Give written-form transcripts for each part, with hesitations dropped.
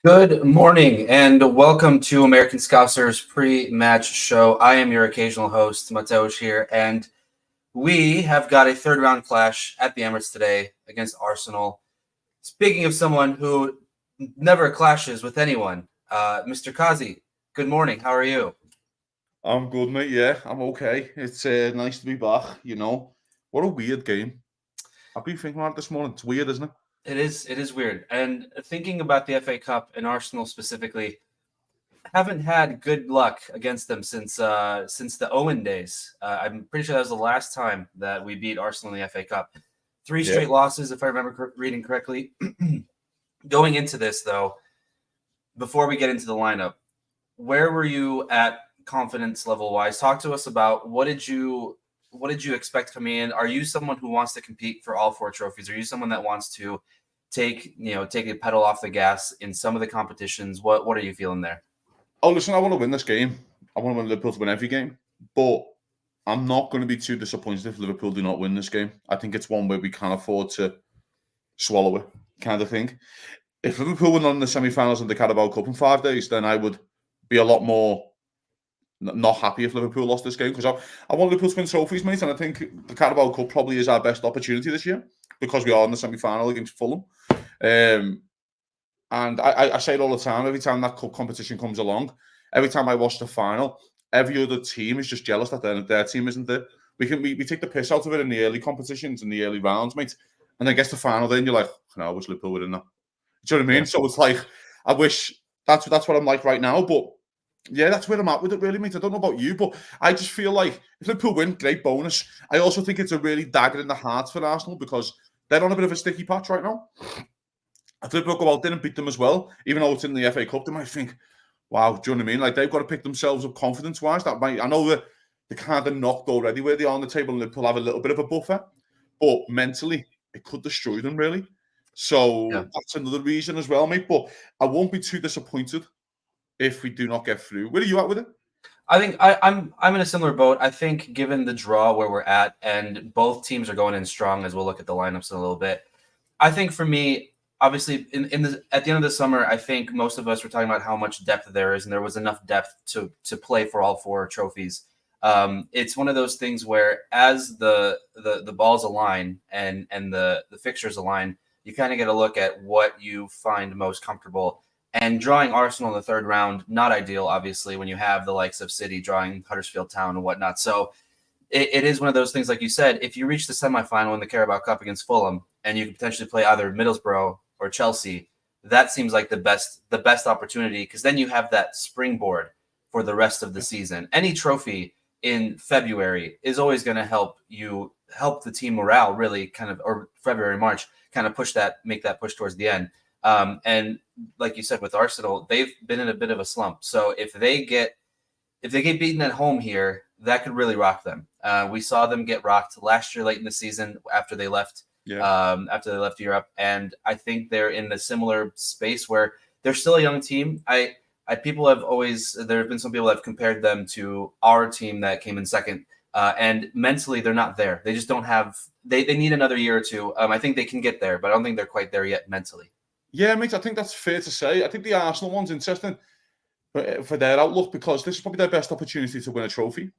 Good morning and welcome to American Scouser's pre-match show. I am your occasional host, Mateusz here, and we have got a third-round clash at the Emirates today against Arsenal. Speaking of someone who never clashes with anyone, Mr. Kazi, good morning. How are you? I'm good, mate. Yeah, I'm okay. It's nice to be back. What a weird game. I've been thinking about it this morning. It's weird, isn't it? It is weird. And thinking about the FA Cup and Arsenal specifically, haven't had good luck against them since the Owen days. I'm pretty sure that was the last time that we beat Arsenal in the FA Cup. Three straight losses, if I remember reading correctly. Going into this, though, before we get into the lineup, where were you at confidence level wise? Talk to us about what did you expect coming in? Are you someone who wants to compete for all four trophies? Are you someone that wants to take a pedal off the gas in some of the competitions? What are you feeling there? Oh, listen, I want to win this game. I want Liverpool to win every game, but I'm not going to be too disappointed if Liverpool do not win this game. I think it's one where we can't afford to swallow it, kind of thing. If Liverpool were not in the semi-finals of the Carabao Cup in 5 days, then I would be a lot more not happy if Liverpool lost this game, because I want Liverpool to win trophies, mate, and I think the Carabao Cup probably is our best opportunity this year because we are in the semi-final against Fulham. And I say it all the time, every time that cup competition comes along, every time I watch the final, every other team is just jealous that their team isn't there. We take the piss out of it in the early competitions and the early rounds, mate. And then gets the final day and you're like, no, I wish Liverpool would in that. Do you know what I mean? Yeah. So it's like, I wish that's what I'm like right now. But yeah, that's where I'm at with it, really, mate. I don't know about you, but I just feel like if Liverpool win, great bonus. I also think it's a really dagger in the heart for Arsenal because they're on a bit of a sticky patch right now. If Liverpool go out there and beat them as well, even though it's in the FA Cup, they might think, wow, do you know what I mean? Like, they've got to pick themselves up confidence-wise. I know that they're kind of knocked already where they are on the table and Liverpool have a little bit of a buffer, but mentally, it could destroy them, really. So That's another reason as well, mate. But I won't be too disappointed if we do not get through. Where are you at with it? I think I'm in a similar boat. I think given the draw where we're at, and both teams are going in strong, as we'll look at the lineups in a little bit. I think for me, obviously, at the end of the summer, I think most of us were talking about how much depth there is, and there was enough depth to play for all four trophies. It's one of those things where, as the balls align and the fixtures align, you kind of get a look at what you find most comfortable. And drawing Arsenal in the third round, not ideal, obviously, when you have the likes of City drawing Huddersfield Town and whatnot. So it is one of those things, like you said, if you reach the semifinal in the Carabao Cup against Fulham and you can potentially play either Middlesbrough or Chelsea, that seems like the best opportunity, because then you have that springboard for the rest of the season. Any trophy in February is always going to help the team morale, really, kind of, or February, March, kind of make that push towards the end. And like you said, with Arsenal, they've been in a bit of a slump. So if they get beaten at home here, that could really rock them. We saw them get rocked last year late in the season after they left Europe, and I think they're in a similar space where they're still a young team. There have been some people that have compared them to our team that came in second, and mentally they're not there. They just don't have. They need another year or two. I think they can get there, but I don't think they're quite there yet mentally. Yeah, mate, I think that's fair to say. I think the Arsenal one's interesting for their outlook because this is probably their best opportunity to win a trophy.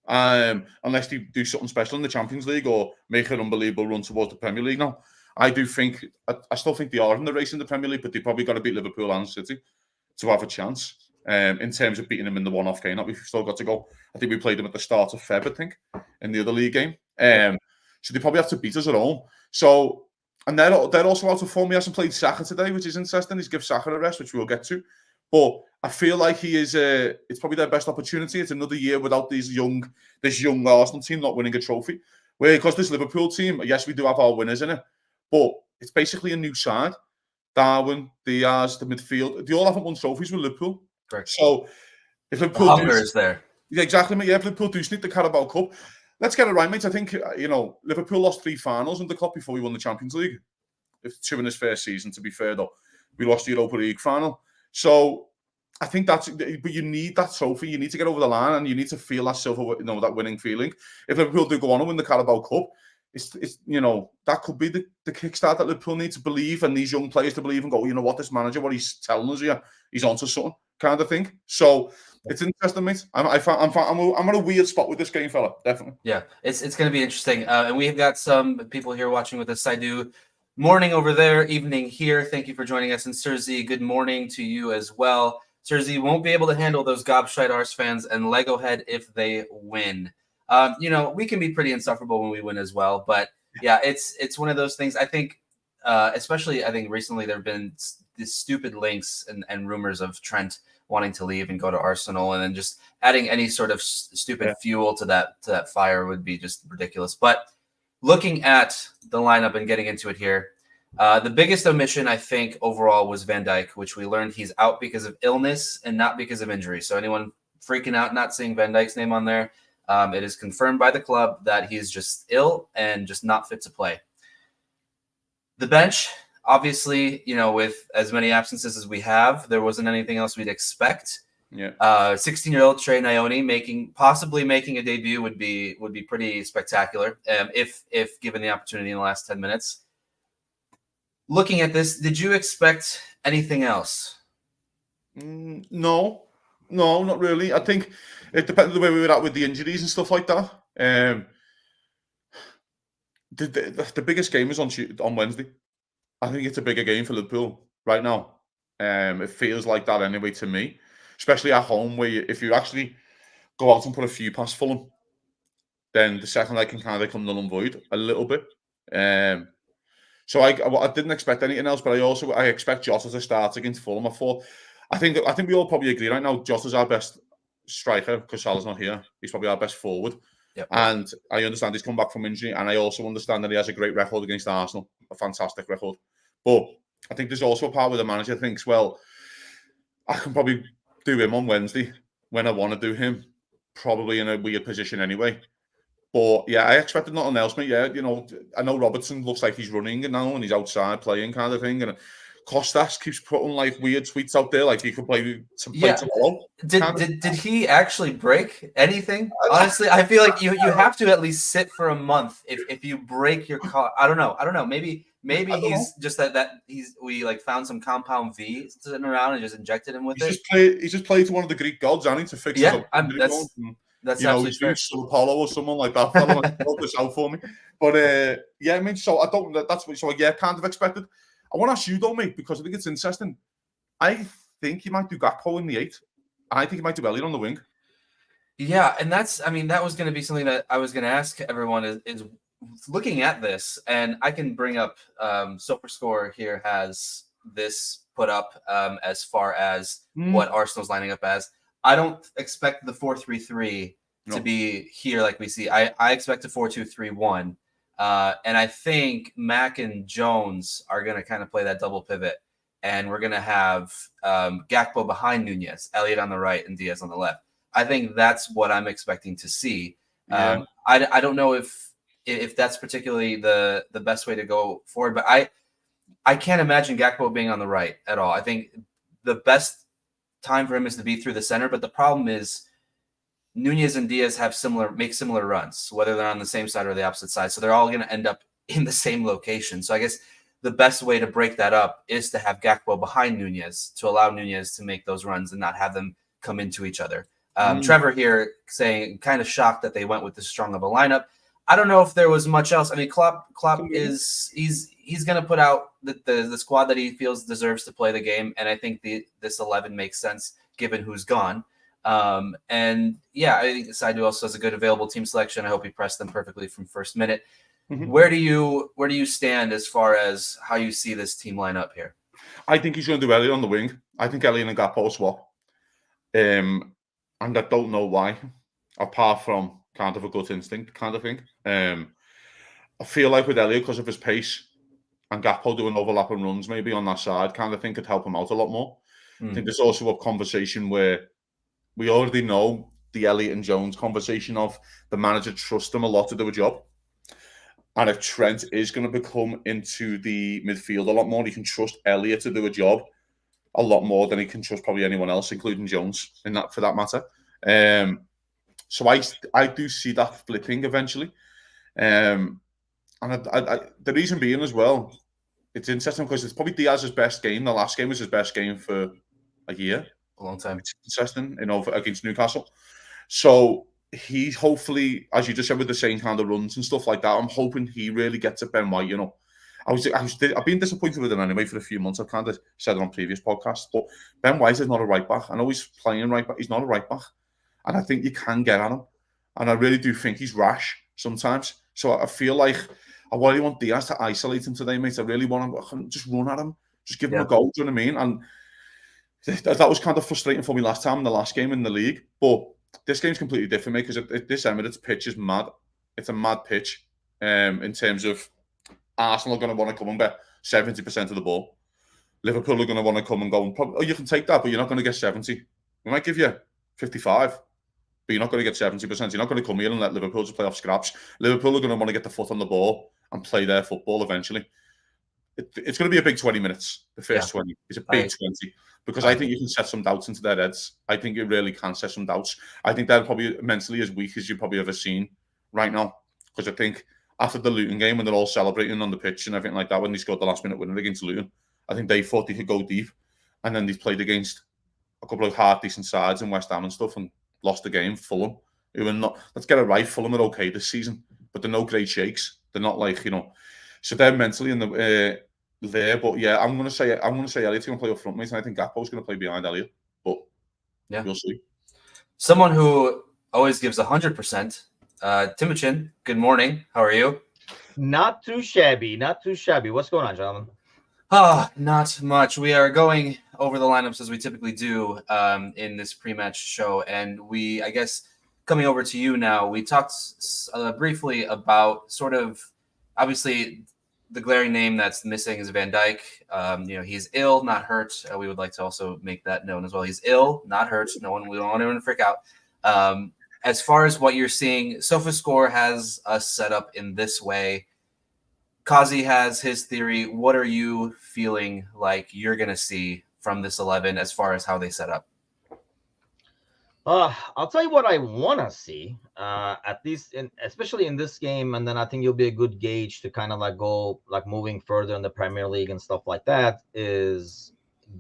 Unless they do something special in the Champions League or make an unbelievable run towards the Premier League. Now, I still think they are in the race in the Premier League, but they probably got to beat Liverpool and City to have a chance. In terms of beating them in the one-off game, we've still got to go. I think we played them at the start of Feb, I think, in the other league game. So they probably have to beat us at home. So And they're also out of form. He hasn't played Saka today, which is interesting. He's give Saka a rest, which we'll get to. But I feel like he is. It's probably their best opportunity. It's another year without this young Arsenal team not winning a trophy. Where because this Liverpool team, yes, we do have our winners in it, but it's basically a new side. Darwin, Diaz, the midfield, they all haven't won trophies with Liverpool. Correct. So if The Liverpool hunger is there. yeah, exactly, mate. Yeah, if Liverpool do sneak the Carabao Cup, let's get it right, mate. I think Liverpool lost 3 finals in the cup before we won the Champions League. If 2 in his first season, to be fair though, we lost the Europa League final. So I think but you need that trophy. You need to get over the line, and you need to feel that that winning feeling. If Liverpool do go on and win the Carabao Cup, it's that could be the kickstart that Liverpool need to believe, and these young players to believe and go, you know what, this manager, what he's telling us here, he's onto something, kind of thing. So it's interesting, mate. I'm on a weird spot with this game, fella. Definitely. Yeah, it's going to be interesting, and we've got some people here watching with us. I do. Morning over there, evening here. Thank you for joining us. And Serzi, good morning to you as well. Serzi won't be able to handle those gobshite Ars fans and Lego head if they win. We can be pretty insufferable when we win as well. But yeah, it's one of those things. I think, especially I think recently there have been these stupid links and rumors of Trent wanting to leave and go to Arsenal, and then just adding any sort of stupid fuel to that fire would be just ridiculous. But looking at the lineup and getting into it here, the biggest omission, I think, overall was Van Dijk, which we learned he's out because of illness and not because of injury. So anyone freaking out not seeing Van Dijk's name on there, it is confirmed by the club that he's just ill and just not fit to play. The bench, obviously, with as many absences as we have, there wasn't anything else we'd expect. Yeah. 16-year-old Trey Nyoni possibly making a debut would be pretty spectacular if given the opportunity in the last 10 minutes. Looking at this, did you expect anything else? No, not really. I think it depended on the way we were at with the injuries and stuff like that. The biggest game is on Wednesday. I think it's a bigger game for Liverpool right now. It feels like that anyway to me, especially at home, where if you actually go out and put a few past Fulham, then the second leg can kind of come null and void a little bit. So I didn't expect anything else, but I expect Jota to start against Fulham. I think we all probably agree right now. Jota's our best striker because Salah's not here. He's probably our best forward. Yep. And I understand he's come back from injury, and I also understand that he has a great record against Arsenal, a fantastic record. But I think there's also a part where the manager thinks, well, I can probably do him on Wednesday when I want to do him, probably in a weird position anyway. But yeah, I expected nothing else, mate. Yeah, I know Robertson looks like he's running now and he's outside playing kind of thing. And Kostas keeps putting like weird tweets out there, like he could play tomorrow. Did he actually break anything? Honestly, I feel like you have to at least sit for a month if you break your car. I don't know. Maybe he's just that we like found some compound V sitting around and just injected him with it. He's just played to one of the Greek gods, and to fix it up. That's absolutely fair. Apollo or someone like that. Help this out for me. But yeah, I mean, so I don't. That's what. So yeah, kind of expected. I want to ask you though, mate, because I think it's interesting. I think he might do Gakpo in the 8. I think he might do Elliott on the wing. Yeah, and that was going to be something that I was going to ask everyone is looking at this, and I can bring up SofaScore here has this put up as far as what Arsenal's lining up as. I don't expect the 4-3-3 to be here like we see. I expect a 4-2-3-1. And I think Mac and Jones are going to kind of play that double pivot. And we're going to have Gakpo behind Nunez, Elliott on the right, and Diaz on the left. I think that's what I'm expecting to see. Yeah. I don't know if that's particularly the best way to go forward, but I can't imagine Gakpo being on the right at all. I think the best time for him is to be through the center, but the problem is Nunez and Diaz make similar runs, whether they're on the same side or the opposite side. So they're all going to end up in the same location. So I guess the best way to break that up is to have Gakpo behind Nunez to allow Nunez to make those runs and not have them come into each other. Trevor here saying kind of shocked that they went with this strong of a lineup. I don't know if there was much else. I mean, Klopp is he's going to put out the squad that he feels deserves to play the game, and I think this 11 makes sense given who's gone. And yeah, I think Saidu also has a good available team selection. I hope he pressed them perfectly from first minute. Mm-hmm. Where do you stand as far as how you see this team line up here? I think he's going to do Elliot on the wing. I think Elliot and Gakpo swap. And I don't know why, apart from kind of a gut instinct kind of thing. I feel like with Elliot, because of his pace, and Gakpo doing overlapping runs maybe on that side kind of thing could help him out a lot more. I think there's also a conversation where we already know the Elliot and Jones conversation of the manager trusts him a lot to do a job. And if Trent is going to become into the midfield a lot more, he can trust Elliot to do a job a lot more than he can trust probably anyone else, including Jones, in that for that matter. So I do see that flipping eventually. And the reason being as well, it's interesting because it's probably Diaz's best game. The last game was his best game for a year. A long time. It's interesting, against Newcastle. So he's hopefully, as you just said, with the same kind of runs and stuff like that, I'm hoping he really gets at Ben White, I've been disappointed with him anyway for a few months. I've kind of said it on previous podcasts, but Ben White is not a right back. I know he's playing right back. He's not a right back. And I think you can get at him. And I really do think he's rash sometimes. So I feel like I really want Diaz to isolate him today, mate. I really want him to just run at him. Just give him a goal, do you know what I mean? And that was kind of frustrating for me last time in the last game in the league. But this game's completely different, mate, because this Emirates pitch is mad. It's a mad pitch in terms of Arsenal are going to want to come and bet 70% of the ball. Liverpool are going to want to come and go and probably, you can take that, but you're not going to get 70. We might give you 55, but you're not going to get 70%. You're not going to come here and let Liverpool just play off scraps. Liverpool are going to want to get the foot on the ball and play their football eventually. It's going to be a big 20 minutes. The first 20 is a big 20 because I think you can set some doubts into their heads. I think you really can set some doubts. I think they're probably mentally as weak as you've probably ever seen right now, because I think after the Luton game, when they're all celebrating on the pitch and everything like that, when they scored the last-minute winner against Luton, I think they thought they could go deep. And then they've played against a couple of hard, decent sides in West Ham and stuff and lost the game. Fulham, who are not, let's get it right, Fulham are okay this season, but they're no great shakes. They're not like, so they're mentally in the there. But yeah, I'm going to say Elliot's going to play up front, mate, and I think Gakpo's going to play behind Elliot. But yeah, we'll see. Someone who always gives 100%. Timochin, good morning. How are you? Not too shabby. Not too shabby. What's going on, gentlemen? Not much. We are going over the lineups as we typically do in this pre-match show. And I guess, coming over to you now, we talked briefly about sort of, obviously, the glaring name that's missing is Van Dijk. He's ill, not hurt. We would like to also make that known as well. He's ill, not hurt. We don't want anyone to freak out. As far as what you're seeing, SofaScore has us set up in this way. Kazi has his theory. What are you feeling like you're going to see from this 11 as far as how they set up? I'll tell you what I want to see, at least especially in this game, and then I think you'll be a good gauge to kind of go moving further in the Premier League and stuff like that, is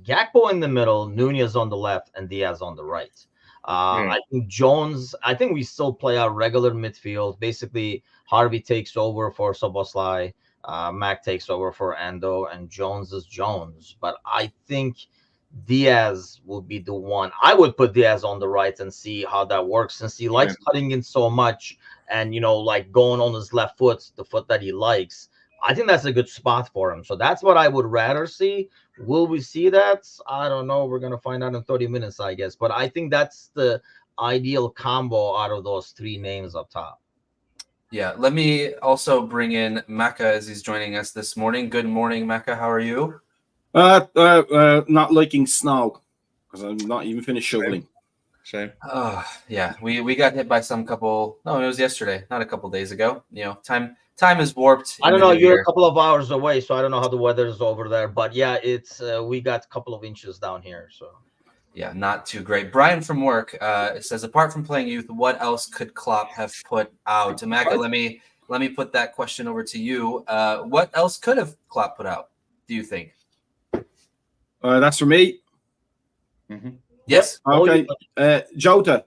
Gakpo in the middle, Nunez on the left, and Diaz on the right. I think Jones, we still play our regular midfield. Basically, Harvey takes over for Szoboszlai, Mac takes over for Ando, and Jones is Jones. But I think Diaz will be the one. I would put Diaz on the right and see how that works, since he likes cutting in so much and, going on his left foot, the foot that he likes. I think that's a good spot for him. So that's what I would rather see. Will we see that? I don't know. We're going to find out in 30 minutes, I guess. But I think that's the ideal combo out of those three names up top. Yeah, let me also bring in Mecca as he's joining us this morning. Good morning, Mecca. How are you? Not liking snow because I'm not even finished shoveling. Shame. Oh, yeah. We got hit by it was yesterday, not a couple days ago. Time is warped. I don't know. You're a couple of hours away, so I don't know how the weather is over there. But yeah, it's we got a couple of inches down here. So yeah, not too great. Brian from work says, apart from playing youth, what else could Klopp have put out? Mecca, let me put that question over to you. What else could have Klopp put out, do you think? That's for me. Mm-hmm. Yes. Okay. Jota,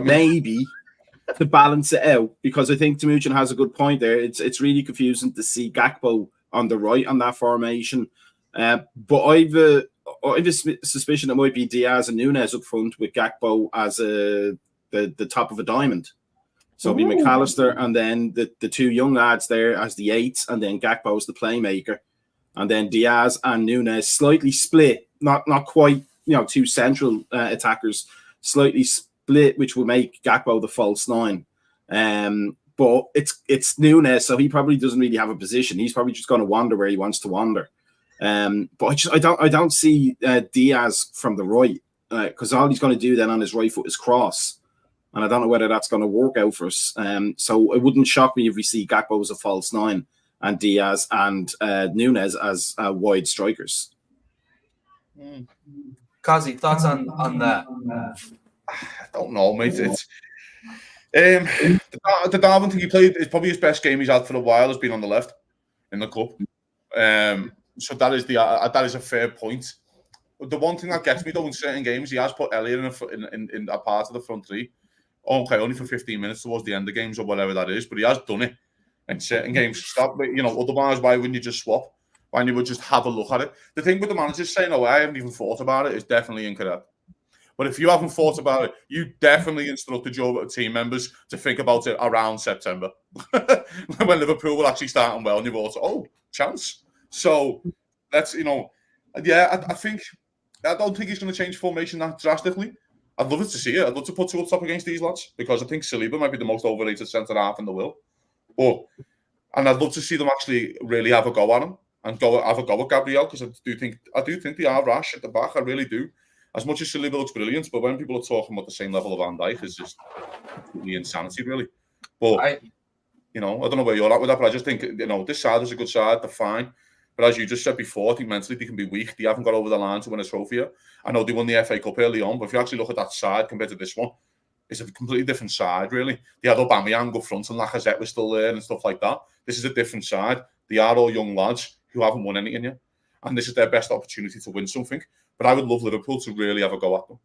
maybe to balance it out, because I think Temujin has a good point there. It's really confusing to see Gakpo on the right on that formation. But I've a suspicion it might be Diaz and Nunez up front with Gakpo as the top of a diamond. So it'll be McAllister and then the two young lads there as the eights, and then Gakpo's the playmaker. And then Diaz and Núñez slightly split, not quite, two central attackers, slightly split, which will make Gakpo the false nine. But it's Núñez, so he probably doesn't really have a position. He's probably just going to wander where he wants to wander. But I don't see Diaz from the right, because all he's going to do then on his right foot is cross. And I don't know whether that's going to work out for us. So it wouldn't shock me if we see Gakpo as a false nine and Diaz and Núñez as wide strikers. Kazi, thoughts on that? I don't know, mate. It's the Darwin thing he played is probably his best game he's had for a while. Has been on the left in the cup. So that is a fair point. But the one thing that gets me though in certain games, he has put Elliott in a part of the front three. Okay, only for 15 minutes towards the end of games or whatever that is, but he has done it in certain games. Otherwise, why wouldn't you just swap? Why wouldn't you would just have a look at it? The thing with the managers saying, "Oh, I haven't even thought about it," is definitely incorrect. But if you haven't thought about it, you definitely instructed your team members to think about it around September, when Liverpool were actually starting well, and you thought, "Oh, chance." So that's I think I don't think he's going to change formation that drastically. I'd love it to see it. I'd love to put two up top against these lads because I think Saliba might be the most overrated centre half in the world. And I'd love to see them actually really have a go at him and have a go at Gabriel, because I do think they are rash at the back. I really do. As much as Saliba looks brilliant, but when people are talking about the same level of Van Dijk, it's just completely insanity, really. But I don't know where you're at with that, but I just think this side is a good side. They're fine. But as you just said before, I think mentally they can be weak. They haven't got over the line to win a trophy yet. I know they won the FA Cup early on, but if you actually look at that side compared to this one, it's a completely different side, really. They had Aubameyang up front and Lacazette was still there and stuff like that. This is a different side. They are all young lads who haven't won anything yet. And this is their best opportunity to win something. But I would love Liverpool to really have a go at them.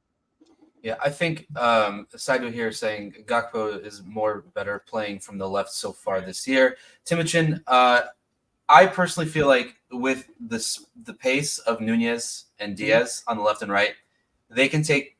Yeah, I think Saido here saying Gakpo is more better playing from the left so far this year. Timothy, I personally feel like with the pace of Núñez and Diaz on the left and right, they can take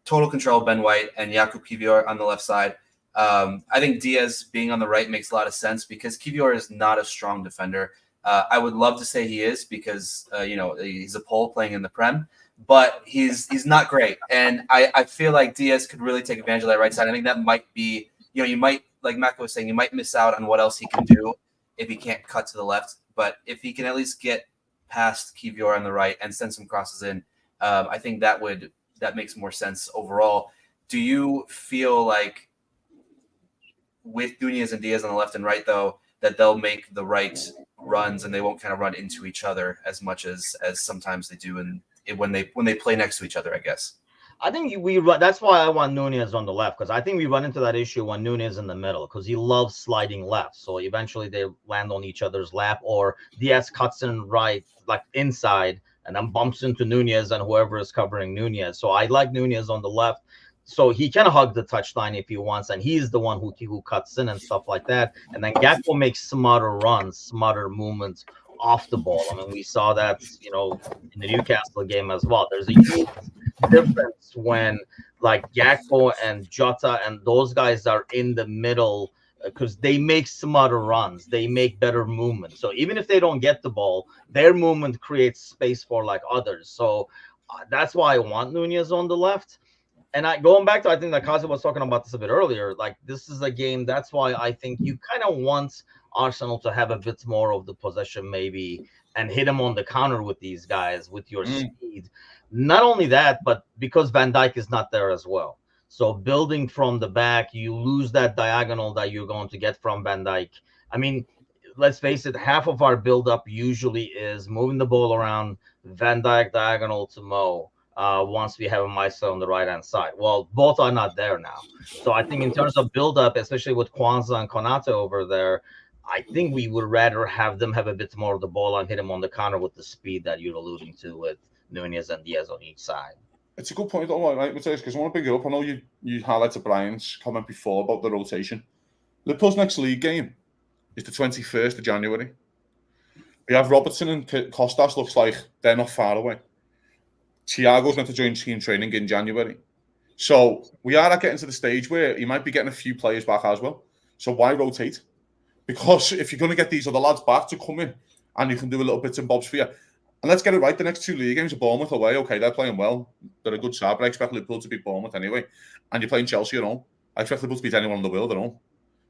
total control of Ben White and Jakub Kiwior on the left side. I think Diaz being on the right makes a lot of sense because Kiwior is not a strong defender. I would love to say he is because he's a Pole playing in the Prem, but he's not great. And I feel like Diaz could really take advantage of that right side. I think that might be, you might, like Mako was saying, you might miss out on what else he can do if he can't cut to the left. But if he can at least get past Kiwior on the right and send some crosses in, I think that makes more sense overall. Do you feel like with Núñez and Diaz on the left and right, though, that they'll make the right runs and they won't kind of run into each other as much as sometimes they do when they play next to each other, I guess? I think we run. That's why I want Núñez on the left, because I think we run into that issue when Núñez in the middle, because he loves sliding left. So eventually they land on each other's lap, or Diaz cuts in right, like inside, and then bumps into Núñez and whoever is covering Núñez. So I like Núñez on the left, so he can hug the touchline if he wants, and he's the one who cuts in and stuff like that. And then Gakpo makes smarter runs, smarter movements off the ball. I mean, we saw that, in the Newcastle game as well. There's a huge difference when like Gakpo and Jota and those guys are in the middle, because they make smarter runs, they make better movement. So even if they don't get the ball, their movement creates space for like others. So that's why I want Núñez on the left. And going back to, I think that Kazi was talking about this a bit earlier, like this is a game, that's why I think you kind of want Arsenal to have a bit more of the possession maybe and hit them on the counter with these guys, with your speed. Not only that, but because Van Dijk is not there as well. So building from the back, you lose that diagonal that you're going to get from Van Dijk. I mean, let's face it, half of our build-up usually is moving the ball around, Van Dijk diagonal to Mo. Once we have a Maestro on the right-hand side. Well, both are not there now. So I think in terms of build-up, especially with Kwanzaa and Konate over there, I think we would rather have them have a bit more of the ball and hit him on the counter with the speed that you're alluding to with Núñez and Diaz on each side. It's a good point, though, right, Matthias, because I want to bring it up. I know you highlighted Brian's comment before about the rotation. Liverpool's next league game is the 21st of January. We have Robertson and Kostas, looks like they're not far away. Thiago's meant to join team training in January. So we are getting to the stage where he might be getting a few players back as well. So why rotate? Because if you're going to get these other lads back to come in and you can do a little bits and bobs for you, and let's get it right, the next 2 league games are Bournemouth away. Okay, they're playing well. They're a good side, but I expect Liverpool to beat Bournemouth anyway. And you're playing Chelsea at home. I expect Liverpool to beat anyone in the world at home.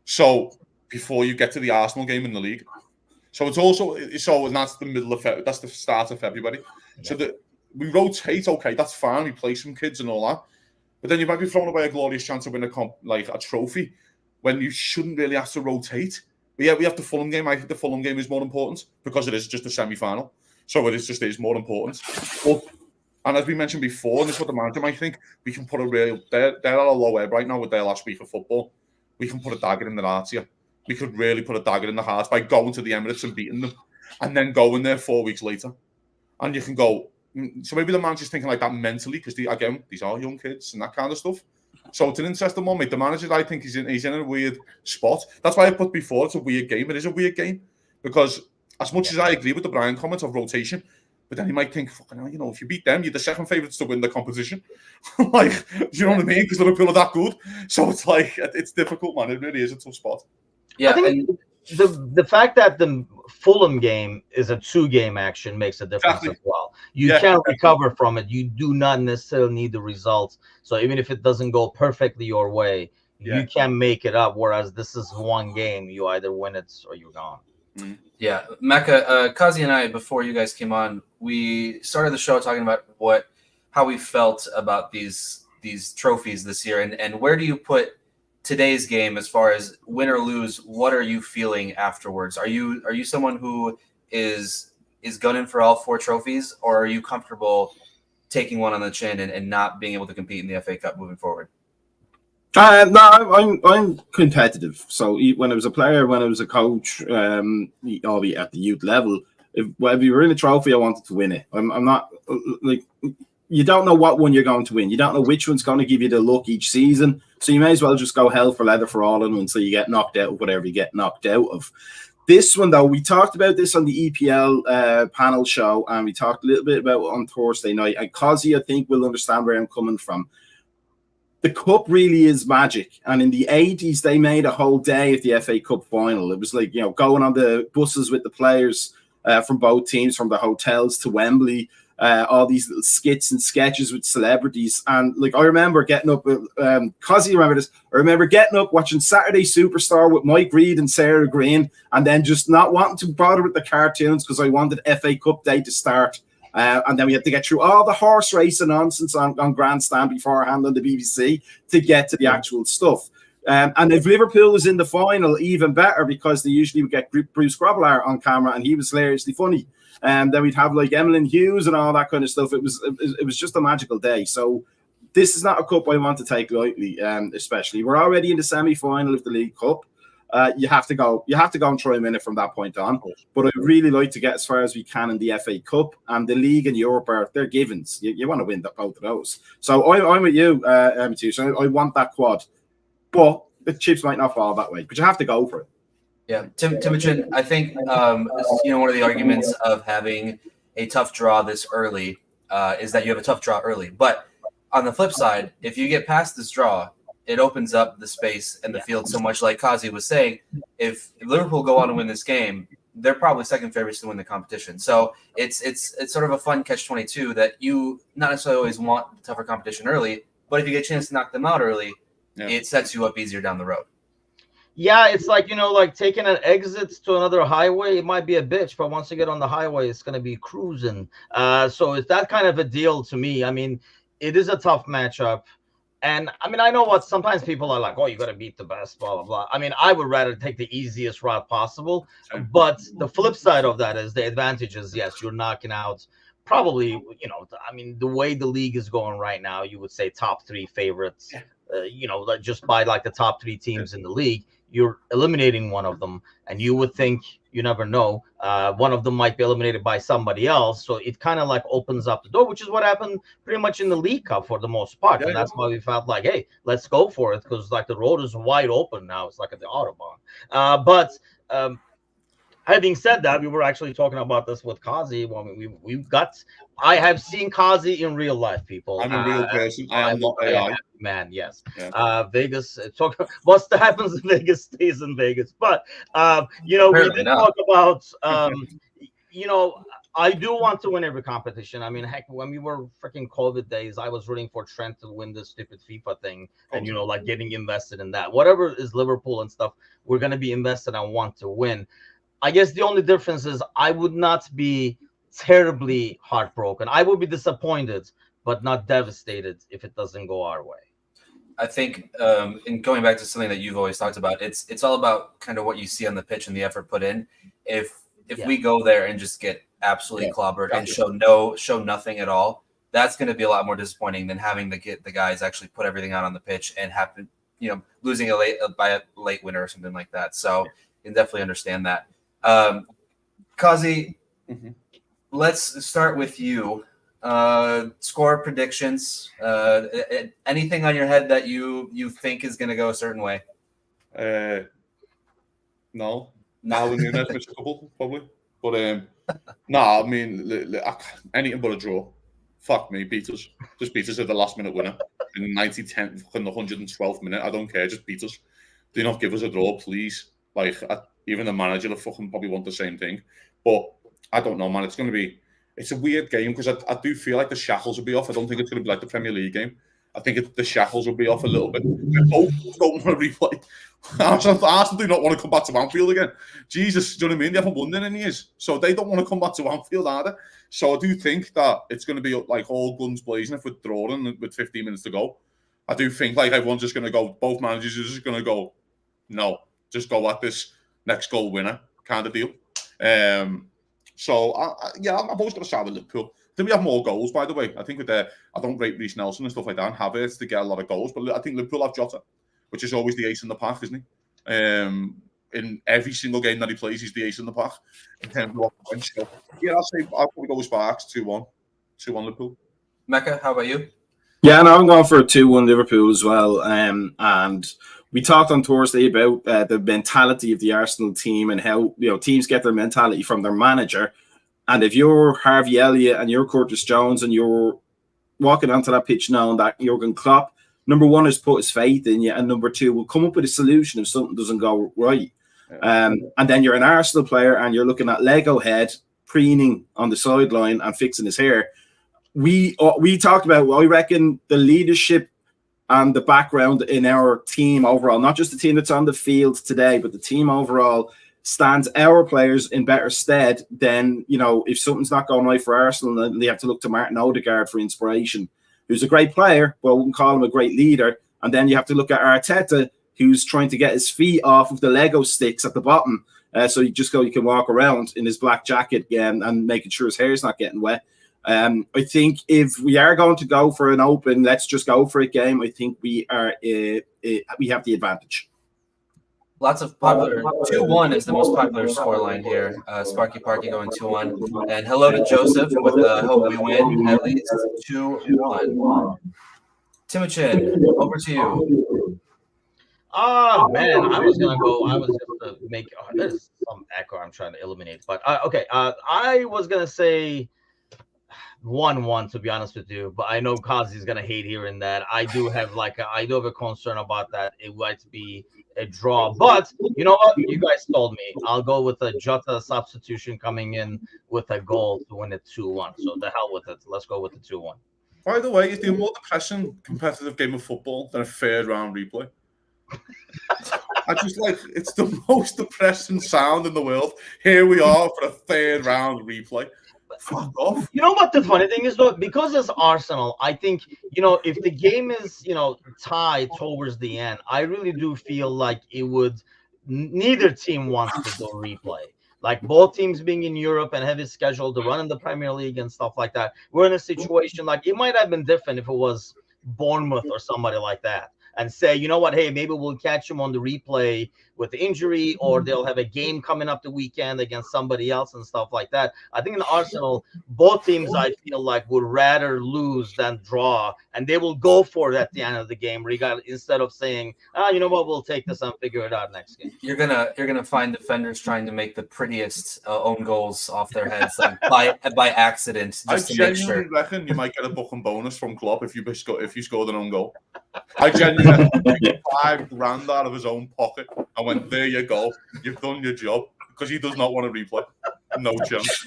So before you get to the Arsenal game in the league. So it's also, and that's the middle of February, that's the start of February. So we rotate, okay, that's fine. We play some kids and all that. But then you might be throwing away a glorious chance to win a trophy when you shouldn't really have to rotate. But yeah, we have the Fulham game. I think the Fulham game is more important because it is just a semi-final. So it is more important. And as we mentioned before, and this is what the manager might think, we can put they're at a low ebb right now with their last week of football. We can put a dagger in their hearts here. We could really put a dagger in the hearts by going to the Emirates and beating them and then going there 4 weeks later. And you can go, so maybe the manager's thinking like that mentally because, these are young kids and that kind of stuff. So it's an interesting one, mate. The manager, I think he's in a weird spot. That's why I put before it's a weird game. It is a weird game because as much as I agree with the Brian comment of rotation, but then he might think, fucking hell, if you beat them, you're the second favourites to win the competition. Like, do you know what I mean? Because Liverpool are that good. So it's like, it's difficult, man. It really is a tough spot. Yeah, I think the fact that the Fulham game is a 2-game action makes a difference as well. You can't recover from it. You do not necessarily need the results. So even if it doesn't go perfectly your way, you can make it up. Whereas this is 1 game. You either win it or you're gone. Mm-hmm. Yeah, Mecca, Kazi and I, before you guys came on, we started the show talking about how we felt about these trophies this year, and where do you put today's game as far as win or lose? What are you feeling afterwards? Are you someone who is gunning for all 4 trophies, or are you comfortable taking one on the chin and not being able to compete in the FA Cup moving forward? No, I'm competitive. So when I was a player, when I was a coach, albeit at the youth level, if we were in a trophy, I wanted to win it. I'm not like, you don't know what one you're going to win. You don't know which one's going to give you the luck each season. So you may as well just go hell for leather for all of them until you get knocked out of whatever you get knocked out of. This one, though, we talked about this on the EPL panel show, and we talked a little bit about it on Thursday night. And Kazi, I think, will understand where I'm coming from. The cup really is magic. And in the 80s, they made a whole day of the FA Cup final. It was like, going on the buses with the players from both teams, from the hotels to Wembley, all these little skits and sketches with celebrities. And like, I remember getting up, Kazi, remember this? I remember getting up, watching Saturday Superstar with Mike Reid and Sarah Green, and then just not wanting to bother with the cartoons because I wanted FA Cup day to start. And then we had to get through all the horse racing nonsense on Grandstand beforehand on the BBC to get to the actual stuff. And if Liverpool was in the final, even better, because they usually would get Bruce Grobbelaar on camera and he was hilariously funny. And then we'd have like Emlyn Hughes and all that kind of stuff. It was just a magical day. So this is not a cup I want to take lightly, especially. We're already in the semi-final of the League Cup. You have to go and try and win it from that point on. But I'd really like to get as far as we can in the FA Cup, and the league and Europe they're givens. You want to win both of those. So I'm with you, so I want that quad. But the chips might not fall that way. But you have to go for it. Yeah, Timothy, I think one of the arguments of having a tough draw this early is that you have a tough draw early. But on the flip side, if you get past this draw, it opens up the space and the field so much. Like Kazi was saying, if Liverpool go on to win this game, they're probably second favorites to win the competition. So it's sort of a fun catch-22 that you not necessarily always want tougher competition early, but if you get a chance to knock them out early, it sets you up easier down the road. Yeah, it's like, like taking an exit to another highway. It might be a bitch, but once you get on the highway, it's going to be cruising. So it's that kind of a deal to me. I mean, it is a tough matchup. And I mean, I know what sometimes people are like, oh, you got to beat the best, blah, blah, blah. I mean, I would rather take the easiest route possible. But the flip side of that is the advantage is, yes, you're knocking out probably, I mean, the way the league is going right now, you would say top 3 favorites, just by like the top 3 teams in the league. You're eliminating one of them, and you would think, you never know, one of them might be eliminated by somebody else. So it kind of like opens up the door, which is what happened pretty much in the League Cup for the most part. And that's why we felt like, hey, let's go for it, because like the road is wide open now. It's like at the Autobahn. But Having said that, we were actually talking about this with Kazi. Well, we've got. I have seen Kazi in real life, people. I'm a real person. I am not I AI. am, man, yes. Yeah. Vegas. Talk. What happens in Vegas stays in Vegas. But we Apparently did not. talk about. You know, I do want to win every competition. I mean, heck, when we were freaking COVID days, I was rooting for Trent to win this stupid FIFA thing, and like getting invested in that. Whatever is Liverpool and stuff, we're gonna be invested and want to win. I guess the only difference is I would not be terribly heartbroken. I would be disappointed, but not devastated if it doesn't go our way. I think, in going back to something that you've always talked about, it's all about kind of what you see on the pitch and the effort put in. If we go there and just get absolutely clobbered and show nothing at all, that's going to be a lot more disappointing than having to get the guys actually put everything out on the pitch and happen, losing by a late winner or something like that. So you can definitely understand that. Kazi, let's start with you. Score predictions. Anything on your head that you think is going to go a certain way? No. Now in the next couple probably, but I mean anything but a draw. Fuck me, beat us. Just beat us at the last minute winner in the 90-10th in the 112th minute. I don't care, just beat us. Do not give us a draw, please. Like even the manager will fucking probably want the same thing. But I don't know, man. It's a weird game because I do feel like the shackles will be off. I don't think it's going to be like the Premier League game. I think the shackles will be off a little bit. Both don't want to replay. Arsenal do not want to come back to Anfield again. Jesus, do you know what I mean? They haven't won in years. So they don't want to come back to Anfield either. So I do think that it's going to be like all guns blazing if we're drawing with 15 minutes to go. I do think like everyone's just going to go, both managers are just going to go, no, just go at this next goal winner kind of deal. So I'm always going to side with Liverpool. I think we have more goals, by the way. I think I don't rate Reece Nelson and stuff like that and Havertz to get a lot of goals, but I think Liverpool have Jota, which is always the ace in the pack, isn't he? In every single game that he plays, he's the ace in the pack. In terms of offense. So, yeah, I'll probably go with Sparks 2-1 Liverpool. Mecca, how about you? Yeah, no, I'm going for a 2-1 Liverpool as well. And we talked on Thursday about the mentality of the Arsenal team and how teams get their mentality from their manager. And if you're Harvey Elliott and you're Curtis Jones and you're walking onto that pitch knowing that Jurgen Klopp, number one, has put his faith in you, and number two, will come up with a solution if something doesn't go right. And then you're an Arsenal player and you're looking at Lego head preening on the sideline and fixing his hair. We talked about, I reckon, the leadership and the background in our team overall, not just the team that's on the field today, but the team overall stands our players in better stead than, if something's not going right for Arsenal, then they have to look to Martin Odegaard for inspiration, who's a great player, but I wouldn't call him a great leader. And then you have to look at Arteta, who's trying to get his feet off of the Lego sticks at the bottom. So you can walk around in his black jacket again and making sure his hair's not getting wet. I think if we are going to go for an open, let's just go for a game. I think we have the advantage. Lots of popular. 2-1 is the most popular scoreline here. Sparky Parky going 2-1. And hello to Joseph with hope we win at least 2-1. Timochin, over to you. Oh man, I was just to make. There's some echo I'm trying to eliminate, but okay. I was gonna say 1-1 to be honest with you, but I know Kazi's gonna hate hearing that. I do have a concern about that. It might be a draw, but you know what? You guys told me. I'll go with a Jota substitution coming in with a goal to win it 2-1. So the hell with it. Let's go with the 2-1. By the way, is there more depressing competitive game of football than a third round replay? I just it's the most depressing sound in the world. Here we are for a third round replay. Fuck off. You know what the funny thing is though? Because it's Arsenal, I think, if the game is, tied towards the end, I really do feel like neither team wants to go replay. Like both teams being in Europe and have it scheduled to run in the Premier League and stuff like that. We're in a situation like it might have been different if it was Bournemouth or somebody like that. And say, you know what, hey, maybe we'll catch him on the replay with injury, or they'll have a game coming up the weekend against somebody else and stuff like that. I think in Arsenal, both teams I feel like would rather lose than draw, and they will go for it at the end of the game, regardless, instead of saying, you know what, we'll take this and figure it out next game. You're gonna find defenders trying to make the prettiest own goals off their heads like, by accident, just to make sure. I reckon you might get a booking bonus from Klopp if you scored an own goal. I genuinely took $5,000 out of his own pocket and went, there you go, you've done your job, because he does not want to replay. No chance.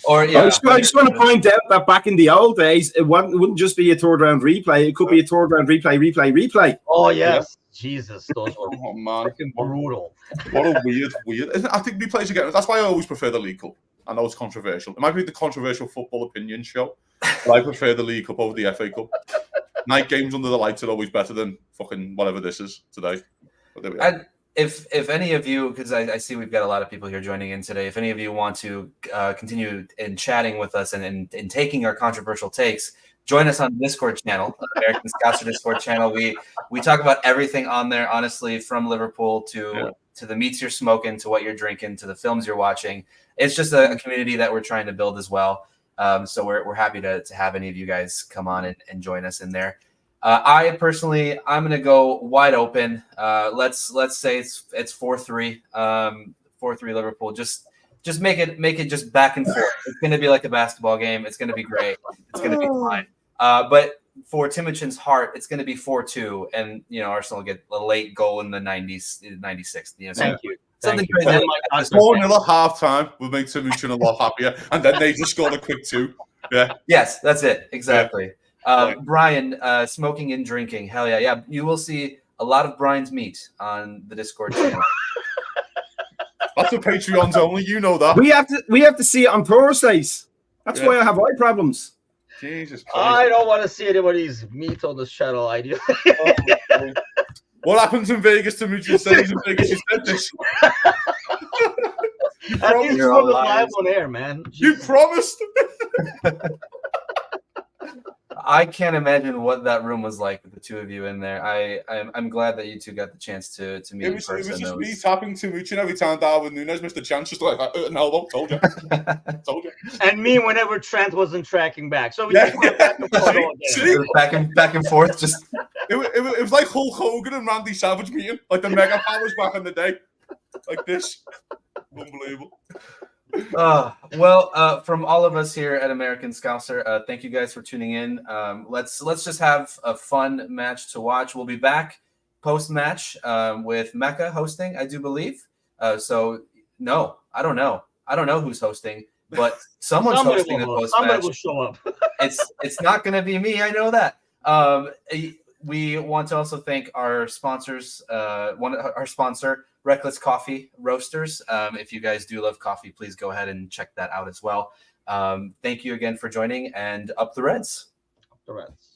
Or I just want to point out that back in the old days, it wouldn't just be a third round replay. It could be a third round replay. Oh, yes. Jesus, those were freaking brutal. What a weird. I think replays again. That's why I always prefer the League Cup. I know it's controversial. It might be the controversial football opinion show, but I prefer the League Cup over the FA Cup. Night games under the lights are always better than fucking whatever this is today. But there we are. If any of you, because I see we've got a lot of people here joining in today, if any of you want to continue in chatting with us and taking our controversial takes, join us on the Discord channel, American Scouser Discord channel. We talk about everything on there, honestly, from Liverpool to the meats you're smoking, to what you're drinking, to the films you're watching. It's just a community that we're trying to build as well. So we're happy to have any of you guys come on and join us in there. I'm going to go wide open. Let's say it's 4-3, 4-3 Liverpool. Just make it just back and forth. It's going to be like a basketball game. It's going to be great. It's going to be fine. But for Timochen's heart, it's going to be 4-2, and Arsenal get a late goal in the 96th. Thank you. Something Thank crazy. 4-0 at half time will make Timuchin a lot happier, and then they just scored a quick 2. Yeah. Yes, that's it. Exactly. Brian, smoking and drinking. Hell yeah. Yeah. You will see a lot of Brian's meat on the Discord channel. That's the Patreons only. You know that. We have to see it on Thursdays. That's why I have eye problems. Jesus Christ. I don't want to see anybody's meat on the channel. I do. What happens in Vegas? Timuchin says in Vegas. You said this. You promised. You're live on air, man. You promised. I can't imagine what that room was like with the two of you in there. I'm glad that you two got the chance to meet in person. It was just me tapping Timuchin every time Darwin Núñez missed a chance, just like an elbow. Told you. And me whenever Trent wasn't tracking back. So we just went back and forth all day. back and forth. Just it was like Hulk Hogan and Randy Savage meeting, like the Mega Powers back in the day, like this. Unbelievable. From all of us here at American Scouser, thank you guys for tuning in. Let's just have a fun match to watch. We'll be back post-match with Mecca hosting, I do believe. No, I don't know who's hosting, but someone's hosting the post-match. Somebody will show up. It's not going to be me. I know that. We want to also thank our sponsors. Our sponsor, Reckless Coffee Roasters. If you guys do love coffee, please go ahead and check that out as well. Thank you again for joining, and up the Reds. Up the Reds.